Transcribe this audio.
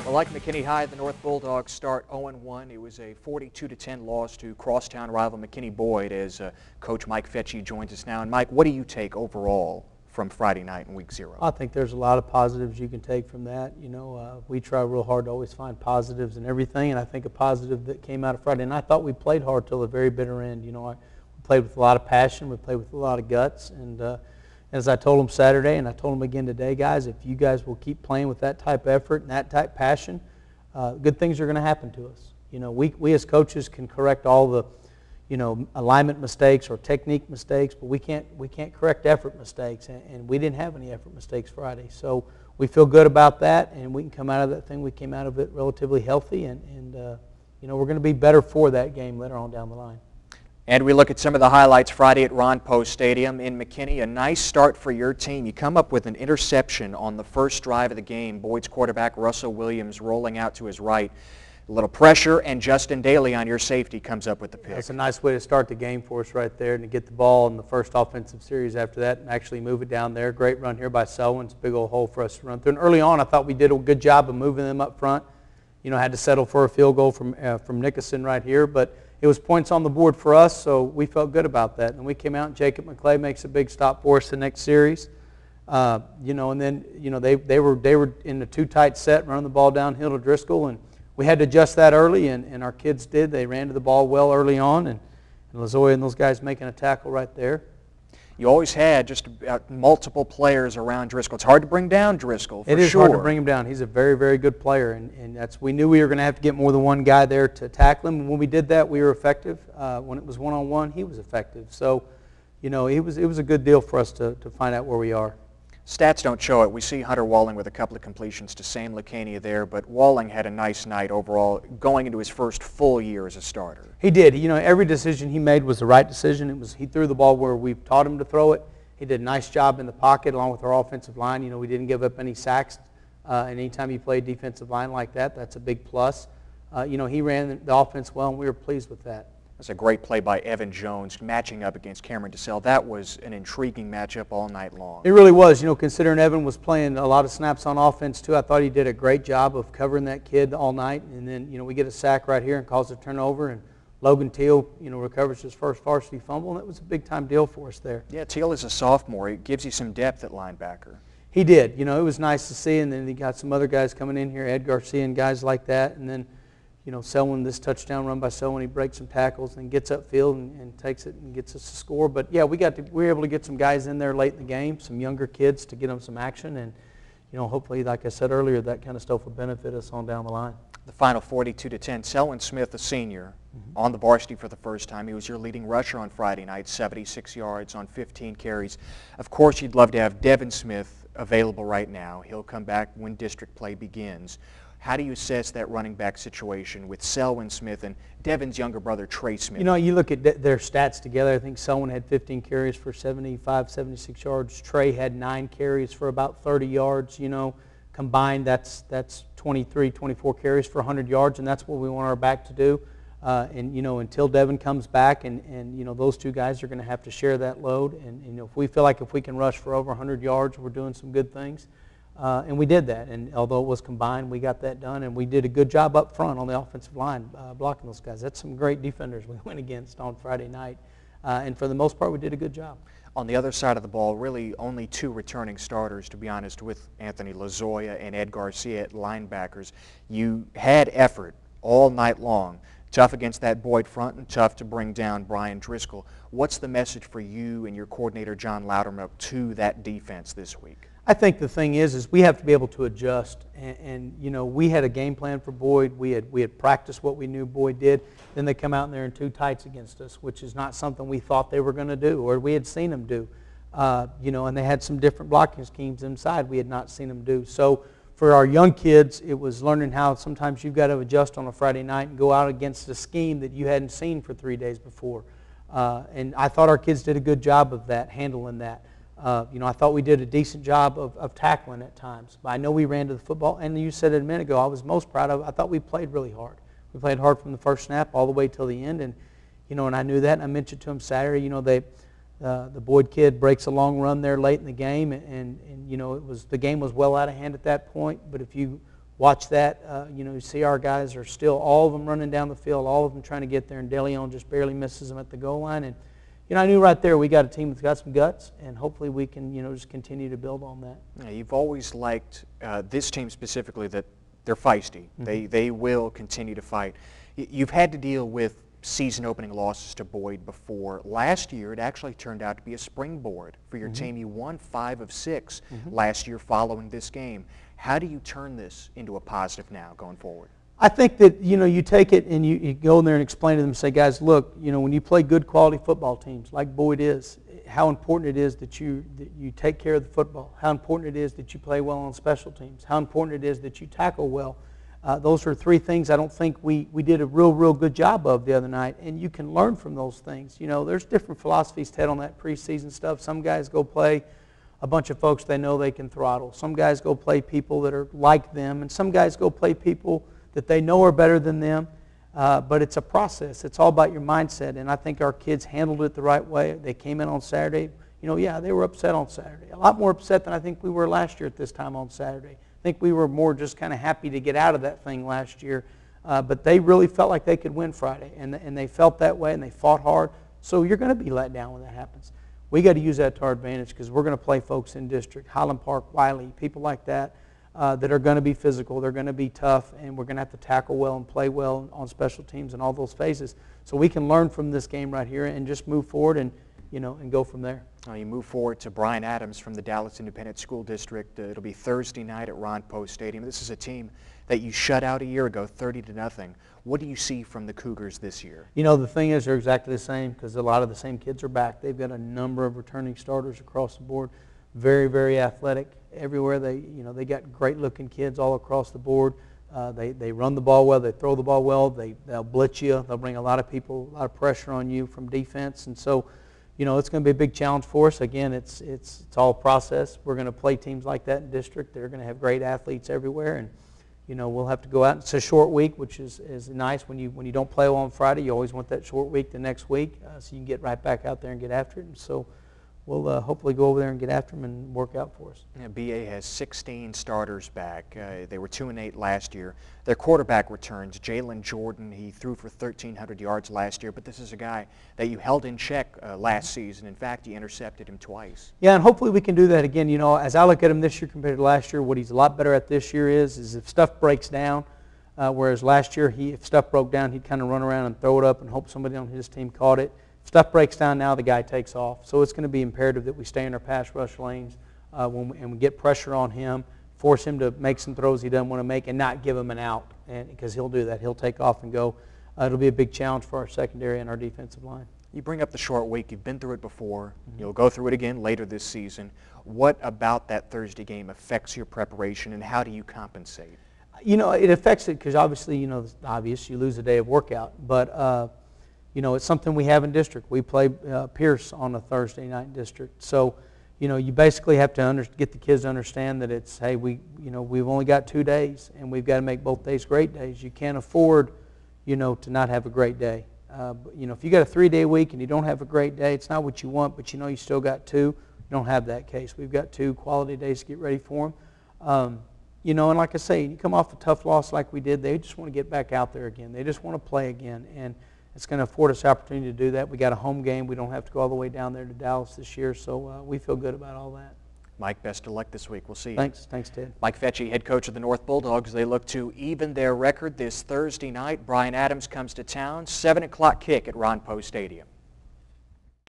Well, like McKinney High, the North Bulldogs start 0-1. It was a 42-10 loss to crosstown rival McKinney Boyd as Coach Mike Fecci joins us now. And Mike, what do you take overall from Friday night in Week 0? I think there's a lot of positives you can take from that. You know, we try real hard to always find positives in everything, and I think a positive that came out of Friday, and I thought we played hard till the very bitter end. You know, we played with a lot of passion, we played with a lot of guts, and as I told them Saturday, and I told them again today, guys, if you guys will keep playing with that type of effort and that type of passion, good things are going to happen to us. You know, we as coaches can correct all the, alignment mistakes or technique mistakes, but we can't correct effort mistakes, and we didn't have any effort mistakes Friday. So we feel good about that, and we can come out of that thing. We came out of it relatively healthy, and we're going to be better for that game later on down the line. And we look at some of the highlights Friday at Ron Post Stadium in McKinney. A nice start for your team. You come up with an interception on the first drive of the game. Boyd's quarterback, Russell Williams, rolling out to his right. A little pressure, and Justin Daly on your safety comes up with the pick. That's a nice way to start the game for us right there, and to get the ball in the first offensive series after that and actually move it down there. Great run here by Selwyn. It's a big old hole for us to run through. And early on, I thought we did a good job of moving them up front. You know, had to settle for a field goal from Nickerson right here, but it was points on the board for us, so we felt good about that. And we came out, and Jacob McClay makes a big stop for us the next series. And then they were in a too tight set, running the ball downhill to Driscoll, and we had to adjust that early, and our kids did. They ran to the ball well early on, and Lazoya and those guys making a tackle right there. You always had just about multiple players around Driscoll. It's hard to bring down Driscoll, for sure. It is hard to bring him down. He's a very, very good player, and we knew we were going to have to get more than one guy there to tackle him. And when we did that, we were effective. When it was one-on-one, he was effective. So, it was a good deal for us to find out where we are. Stats don't show it. We see Hunter Walling with a couple of completions to Sam Lucania there, but Walling had a nice night overall going into his first full year as a starter. He did. Every decision he made was the right decision. He threw the ball where we've taught him to throw it. He did a nice job in the pocket along with our offensive line. We didn't give up any sacks. And anytime you play defensive line like that, that's a big plus. He ran the offense well, and we were pleased with that. That's a great play by Evan Jones matching up against Cameron DeSalle. That was an intriguing matchup all night long. It really was. Considering Evan was playing a lot of snaps on offense too, I thought he did a great job of covering that kid all night. And then, we get a sack right here and cause a turnover, and Logan Teal, recovers his first varsity fumble, and it was a big-time deal for us there. Yeah, Teal is a sophomore. It gives you some depth at linebacker. He did. It was nice to see, and then he got some other guys coming in here, Ed Garcia and guys like that, and then Selwyn, this touchdown run by Selwyn, he breaks some tackles and gets upfield and takes it and gets us a score. But yeah, we were able to get some guys in there late in the game, some younger kids to get them some action, and hopefully, like I said earlier, that kind of stuff will benefit us on down the line. The final 42-10. Selwyn Smith, a senior, on the varsity for the first time. He was your leading rusher on Friday night, 76 yards on 15 carries. Of course, you'd love to have Devin Smith available right now. He'll come back when district play begins. How do you assess that running back situation with Selwyn Smith and Devin's younger brother, Trey Smith? You look at their stats together. I think Selwyn had 15 carries for 75, 76 yards. Trey had 9 carries for about 30 yards. Combined, that's 23, 24 carries for 100 yards, and that's what we want our back to do. Until Devin comes back, and those two guys are going to have to share that load. And if we feel like if we can rush for over 100 yards, we're doing some good things. And we did that, and although it was combined, we got that done, and we did a good job up front on the offensive line blocking those guys. That's some great defenders we went against on Friday night, and for the most part, we did a good job. On the other side of the ball, really only 2 returning starters, to be honest, with Anthony Lazoya and Ed Garcia at linebackers. You had effort all night long. Tough against that Boyd front and tough to bring down Brian Driscoll. What's the message for you and your coordinator, John Loudermilk, to that defense this week? I think the thing is we have to be able to adjust, and we had a game plan for Boyd. We had practiced what we knew Boyd did. Then they come out and they're in 2 tights against us, which is not something we thought they were going to do or we had seen them do. And they had some different blocking schemes inside we had not seen them do. So for our young kids, it was learning how sometimes you've got to adjust on a Friday night and go out against a scheme that you hadn't seen for 3 days before. And I thought our kids did a good job of that, handling that. I thought we did a decent job of tackling at times. But I know we ran to the football, and you said it a minute ago, I was most proud of, I thought we played really hard. We played hard from the first snap all the way till the end, and I knew that, and I mentioned to him Saturday, the Boyd kid breaks a long run there late in the game, and the game was well out of hand at that point, but if you watch that. You see our guys are still, all of them running down the field, all of them trying to get there, and DeLeon just barely misses them at the goal line. And I knew right there we got a team that's got some guts, and hopefully we can just continue to build on that. Yeah, you've always liked this team specifically, that they're feisty. They will continue to fight. You've had to deal with season opening losses to Boyd before. Last year it actually turned out to be a springboard for your team. You won 5 of 6 last year following this game. How do you turn this into a positive now going forward? I think that you take it and you go in there and explain to them and say, guys, look, when you play good quality football teams like Boyd is, how important it is that you take care of the football, how important it is that you play well on special teams, how important it is that you tackle well. Those are 3 things I don't think we did a real good job of the other night, and you can learn from those things. There's different philosophies, Ted, on that preseason stuff. Some guys go play a bunch of folks they know they can throttle. Some guys go play people that are like them, and some guys go play people that they know are better than them. But it's a process. It's all about your mindset, and I think our kids handled it the right way. They came in on Saturday. Yeah, they were upset on Saturday. A lot more upset than I think we were last year at this time on Saturday. I think we were more just kind of happy to get out of that thing last year. But they really felt like they could win Friday, and they felt that way, and they fought hard. So you're going to be let down when that happens. We got to use that to our advantage because we're going to play folks in district, Highland Park, Wiley, people like that, that are going to be physical. They're going to be tough, and we're going to have to tackle well and play well on special teams and all those phases. So we can learn from this game right here and just move forward and go from there. You move forward to Bryan Adams from the Dallas Independent School District. It'll be Thursday night at Ron Post Stadium. This is a team that you shut out a year ago, 30-0. What do you see from the Cougars this year? The thing is, they're exactly the same because a lot of the same kids are back. They've got a number of returning starters across the board. Very, very athletic. Everywhere they got great-looking kids all across the board. They run the ball well. They throw the ball well. They'll blitz you. They'll bring a lot of people, a lot of pressure on you from defense. And so, it's going to be a big challenge for us. Again, it's all a process. We're going to play teams like that in district. They're going to have great athletes everywhere, and we'll have to go out. It's a short week, which is nice. When you don't play well on Friday, you always want that short week the next week, so you can get right back out there and get after it. And so we'll hopefully go over there and get after them and work out for us. Yeah, BA has 16 starters back. They were 2-8 last year. Their quarterback returns, Jalen Jordan. He threw for 1,300 yards last year, but this is a guy that you held in check last season. In fact, you intercepted him twice. Yeah, and hopefully we can do that again. As I look at him this year compared to last year, what he's a lot better at this year is if stuff breaks down, whereas last year if stuff broke down, he'd kind of run around and throw it up and hope somebody on his team caught it. Stuff breaks down now, the guy takes off. So it's going to be imperative that we stay in our pass rush lanes and we get pressure on him, force him to make some throws he doesn't want to make, and not give him an out, because he'll do that. He'll take off and go. It'll be a big challenge for our secondary and our defensive line. You bring up the short week. You've been through it before. You'll go through it again later this season. What about that Thursday game affects your preparation, and how do you compensate? It affects it because obviously, it's obvious you lose a day of workout, but it's something we have in district. We play Pierce on a Thursday night in district. So, you basically have to get the kids to understand that it's, hey, we've only got 2 days, and we've got to make both days great days. You can't afford, to not have a great day. If you got a 3-day week and you don't have a great day, it's not what you want, but you still got 2. You don't have that case. We've got 2 quality days to get ready for them. And like I say, you come off a tough loss like we did, they just want to get back out there again. They just want to play again. And it's going to afford us the opportunity to do that. We got a home game. We don't have to go all the way down there to Dallas this year, so we feel good about all that. Mike, best of luck this week. We'll see you. Thanks, Ted. Mike Fecci, head coach of the North Bulldogs. They look to even their record this Thursday night. Bryan Adams comes to town, 7 o'clock kick at Ron Post Stadium.